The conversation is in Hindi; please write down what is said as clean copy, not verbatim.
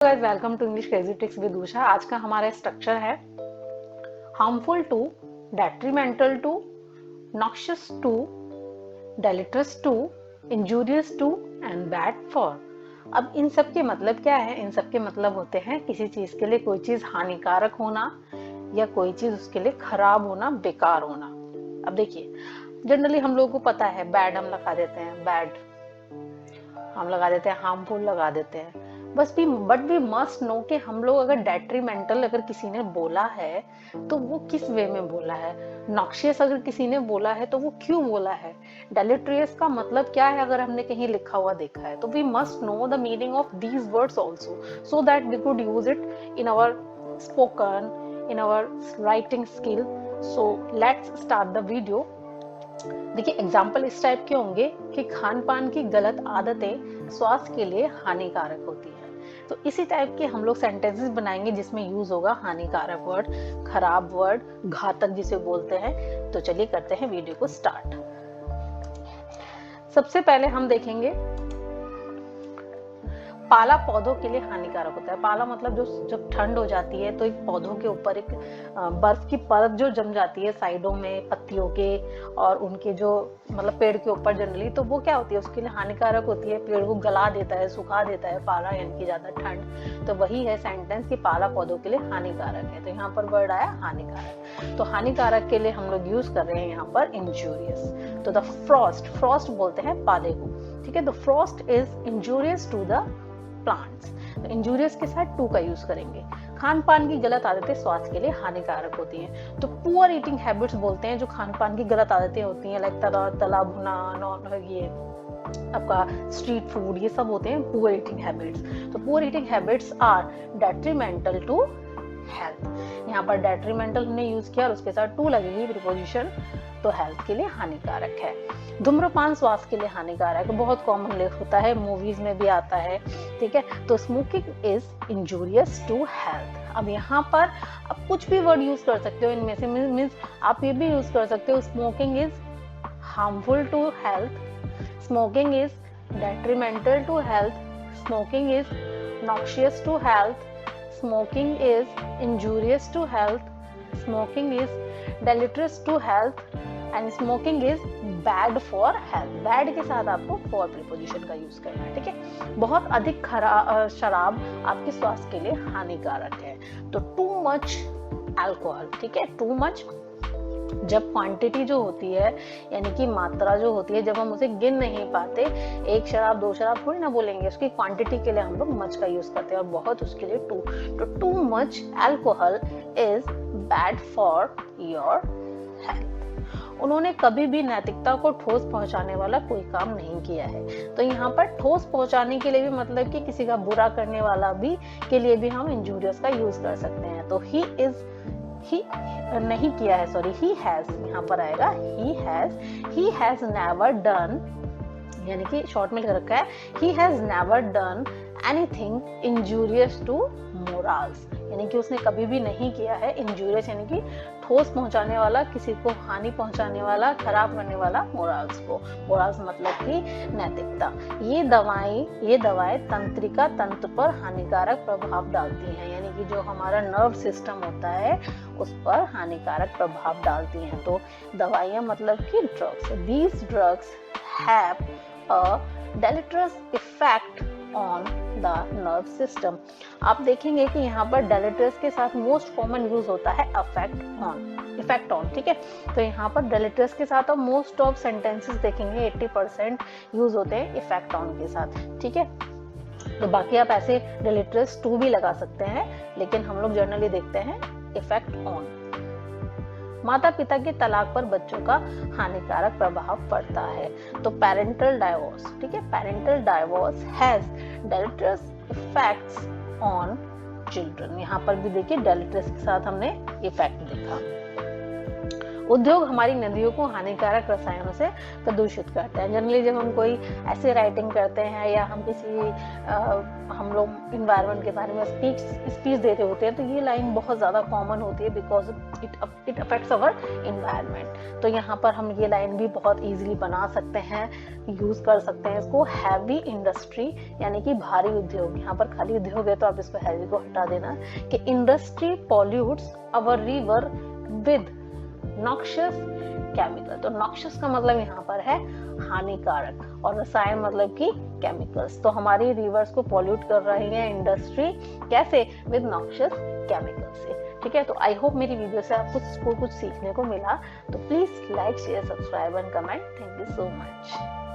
Guys, welcome to English crazy tricks with Usha. आज का हमारा स्ट्रक्चर है harmful to, detrimental to, noxious to, deleterious to, injurious to and bad for. अब इन सब के मतलब क्या है? इन सब के मतलब होते हैं किसी चीज के लिए कोई चीज हानिकारक होना या कोई चीज उसके लिए खराब होना, बेकार होना। अब देखिए, जनरली हम लोगों को पता है बैड हम लगा देते हैं, बैड हम लगा देते हैं, हार्मफुल लगा देते हैं। बट वी मस्ट नो कि हम लोग अगर डेट्रीमेंटल अगर किसी ने बोला है तो वो किस वे में बोला है, नॉक्शियस अगर किसी ने बोला है तो वो क्यों बोला है, डेलेट्रियस का मतलब क्या है अगर हमने कहीं लिखा हुआ देखा है। तो we must know the meaning of these words also so that we could use it in our spoken, in our writing skill. So let's start the video. देखिए, एग्जाम्पल इस टाइप के होंगे कि खान पान की गलत आदतें स्वास्थ्य के लिए हानिकारक होती है। तो इसी टाइप के हम लोग सेंटेंसेस बनाएंगे जिसमें यूज होगा हानिकारक वर्ड, खराब वर्ड, घातक जिसे बोलते हैं। तो चलिए करते हैं वीडियो को स्टार्ट। सबसे पहले हम देखेंगे पाला पौधों के लिए हानिकारक होता है। पाला मतलब जो जब ठंड हो जाती है तो एक पौधों के ऊपर एक बर्फ की परत जो जम जाती है साइडों में पत्तियों के और उनके जो मतलब पेड़ के ऊपर जनरली, तो वो क्या होती है, उसके लिए हानिकारक होती है। पेड़ को गला देता है, सुखा देता है पाला, यानी कि ज्यादा ठंड। तो वही है सेंटेंस कि पाला पौधों के लिए हानिकारक है। तो यहाँ पर वर्ड आया हानिकारक। तो हानिकारक के लिए हम लोग यूज कर रहे हैं यहाँ पर इंजूरियस। तो द फ्रॉस्ट बोलते हैं पाले को, ठीक है। The frost is injurious to the plants. तो इंजूरियस के साथ टू का यूज करेंगे। खान पान की गलत आदतें स्वास्थ्य के लिए हानिकारक होती हैं। तो पुअर ईटिंग हैबिट्स बोलते हैं जो खान पान की गलत आदतें होती हैं, लाइक तला भुना, ये आपका स्ट्रीट फूड, ये सब होते हैं पुअर ईटिंग हैबिट्स। तो poor eating habits are detrimental to health. यहाँ पर डेट्रीमेंटल हमने यूज किया और उसके साथ टू लगेगी प्रीपोजिशन, तो हेल्थ के लिए हानिकारक है। धूम्रपान स्वास्थ्य के लिए हानिकारक है, बहुत कॉमन होता है, मूवीज में भी आता है, ठीक है। तो smoking is injurious to health. अब यहाँ पर आप कुछ भी वर्ड यूज कर सकते हो इनमें से, मीन्स आप ये भी यूज कर सकते हो smoking is harmful to health, smoking is detrimental to health, smoking is noxious to health, smoking is injurious to health, smoking is deleterious to health and smoking is bad for health। bad के साथ आपको for preposition का यूज करना है, ठीक है। बहुत अधिक शराब आपके स्वास्थ्य के लिए हानिकारक है। तो too much alcohol, ठीक है। too much जब क्वांटिटी जो होती है, यानी कि मात्रा जो होती है, जब हम उसे गिन नहीं पाते, एक शराब दो शराब थोड़ी ना बोलेंगे, उसकी क्वांटिटी के लिए हम लोग मच का यूज करते हैं और बहुत उसके लिए टू। तो too much alcohol is bad for your health. उन्होंने कभी भी नैतिकता को ठोस पहुंचाने वाला कोई काम नहीं किया है। तो यहाँ पर ठोस पहुंचाने के लिए भी मतलब कि किसी का बुरा करने वाला भी के लिए भी हम इंजूरियस का यूज कर सकते हैं। तो ही नहीं किया है, सॉरी, ही हैज यहाँ पर आएगा, ही हैज नेवर डन, यानी कि शॉर्ट में लिख रखा है he has never done anything injurious to morals, यानी कि उसने कभी भी नहीं किया है इंजूरियस, यानी कि ठोस पहुंचाने वाला, किसी को हानि पहुंचाने वाला, खराब करने वाला मोरल्स को। मोरल्स मतलब कि नैतिकता। ये दवाएं तंत्रिका तंत्र पर हानिकारक प्रभाव डालती हैं, यानी कि जो हमारा नर्व सिस्टम होता है उस पर हानिकारक प्रभाव डालती हैं। तो दवाइयां मतलब कि drugs. These drugs have a deleterious effect on the nerve system. आप देखेंगे कि यहाँ पर डेलेटरस के साथ मोस्ट कॉमन यूज होता है इफेक्ट ऑन, ठीक है। तो यहाँ पर डेलेटरस के साथ मोस्ट ऑफ सेंटेंसेस देखेंगे 80% यूज होते हैं इफेक्ट ऑन के साथ, ठीक है। तो बाकी आप ऐसे डेलेटरस टू भी लगा सकते हैं, लेकिन हम लोग जनरली देखते हैं इफेक्ट ऑन। माता पिता के तलाक पर बच्चों का हानिकारक प्रभाव पड़ता है। तो पेरेंटल डाइवोर्स, ठीक है, parental divorce has deleterious effects on children. यहाँ पर भी देखिए डेलेटरस के साथ हमने इफेक्ट देखा। उद्योग हमारी नदियों को हानिकारक रसायनों से प्रदूषित करते हैं। जनरली जब हम कोई ऐसे राइटिंग करते हैं या हम किसी हम लोग इन्वायरमेंट के बारे में स्पीच दे रहे होते हैं तो ये लाइन बहुत ज़्यादा कॉमन होती है, because it affects our environment. तो यहाँ पर हम ये लाइन भी बहुत ईजिली बना सकते हैं, यूज़ कर सकते हैं इसको। हैवी इंडस्ट्री यानी कि भारी उद्योग, यहाँ पर खाली उद्योग है तो आप इसको हैवी को हटा देना, कि industry pollutes our river with noxious chemical. तो नॉक्शियस का मतलब यहाँ पर है हानिकारक और रसायन मतलब कि केमिकल्स। तो हमारी रिवर्स को पॉल्यूट कर रही है इंडस्ट्री, कैसे? विद नॉक्शियस केमिकल से। ठीक है, तो आई होप मेरी वीडियो से आपको कुछ सीखने को मिला। तो please like share subscribe and comment. Thank you so much.